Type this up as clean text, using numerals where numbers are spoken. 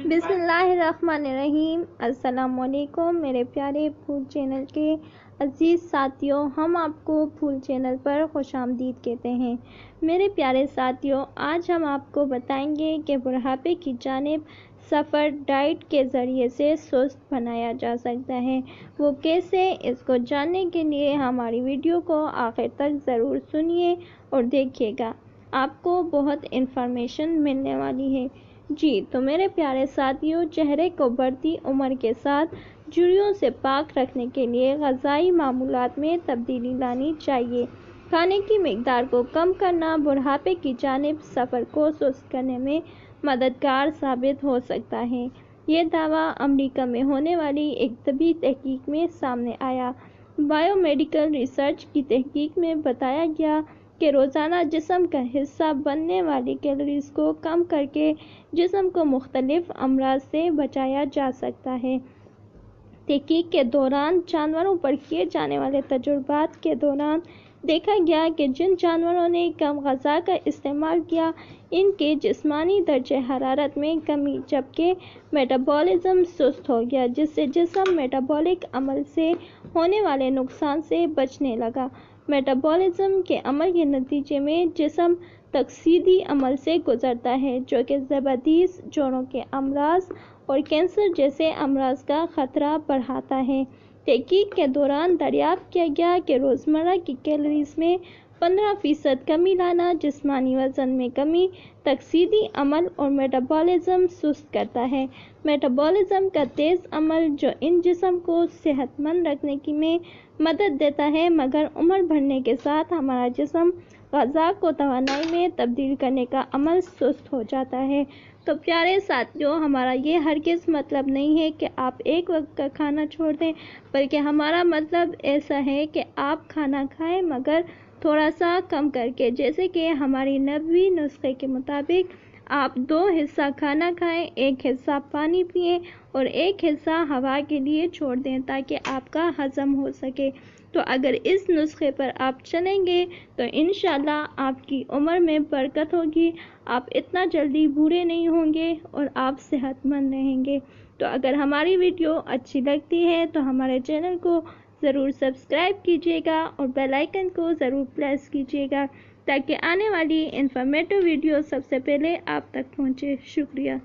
बिस्मिल्लाहिर्रहमानिर्रहीम। अस्सलाम वालेकुम मेरे प्यारे फूड चैनल के अज़ीज़ साथियों, हम आपको फूड चैनल पर खुशामदीद कहते हैं। मेरे प्यारे साथियों, आज हम आपको बताएंगे कि बुढ़ापे की जानिब सफ़र डाइट के ज़रिए से सुस्त बनाया जा सकता है। वो कैसे, इसको जानने के लिए हमारी वीडियो को आखिर तक ज़रूर सुनिए और देखिएगा, आपको बहुत इन्फॉर्मेशन मिलने वाली है। जी तो मेरे प्यारे साथियों, चेहरे को बढ़ती उम्र के साथ झुर्रियों से पाक रखने के लिए ग़िज़ाई मामूलात में तब्दीली लानी चाहिए। खाने की मिक़दार को कम करना बुढ़ापे की जानिब सफ़र को सुस्त करने में मददगार साबित हो सकता है। ये दावा अमेरिका में होने वाली एक तबी तहकीक में सामने आया। बायोमेडिकल रिसर्च की तहकीक में बताया गया कि रोज़ाना जिस्म का हिस्सा बनने वाली कैलोरीज को कम करके जिस्म को मुख्तलिफ अमराज से बचाया जा सकता है। तहकीक के दौरान जानवरों पर किए जाने वाले तजुर्बात के दौरान देखा गया कि जिन जानवरों ने कम ग़िज़ा का इस्तेमाल किया, इनके जिस्मानी दर्जे हरारत में कमी, जबकि मेटाबॉलिज़्म सुस्त हो गया, जिससे जिस्म मेटाबॉलिक अमल से होने वाले नुकसान से बचने लगा। मेटाबॉलिज़्म के अमल के नतीजे में जिस्म तकसीदी अमल से गुजरता है, जो कि ज़बदीस, जोड़ों के अमराज और कैंसर जैसे अमराज का ख़तरा बढ़ाता है। तहकीक के दौरान दरियाफ्त किया गया कि रोज़मर्रा की कैलोरीज में 15% कमी लाना जिस्मानी वज़न में कमी, तकसीदी अमल और मेटाबॉलिज़्म सुस्त करता है। मेटाबॉलिज़्म का तेज़ अमल जो इन जिस्म को सेहतमंद रखने की में मदद देता है, मगर उम्र बढ़ने के साथ हमारा जिस्म ग़िज़ा को तवानाई में तब्दील करने का अमल सुस्त हो जाता है। तो प्यारे साथियों, हमारा ये हरगिज़ मतलब नहीं है कि आप एक वक्त का खाना छोड़ दें, बल्कि हमारा मतलब ऐसा है कि आप खाना खाएं, मगर थोड़ा सा कम करके। जैसे कि हमारी नबवी नुस्खे के मुताबिक आप 2 हिस्सा खाना खाएं, 1 हिस्सा पानी पिएं और 1 हिस्सा हवा के लिए छोड़ दें, ताकि आपका हज़म हो सके। तो अगर इस नुस्खे पर आप चलेंगे तो इंशाअल्लाह आपकी उम्र में बरकत होगी, आप इतना जल्दी बूढ़े नहीं होंगे और आप सेहतमंद रहेंगे। तो अगर हमारी वीडियो अच्छी लगती है तो हमारे चैनल को ज़रूर सब्सक्राइब कीजिएगा और बेल आइकन को ज़रूर प्रेस कीजिएगा, ताकि आने वाली इन्फॉर्मेटिव वीडियो सबसे पहले आप तक पहुँचे। शुक्रिया।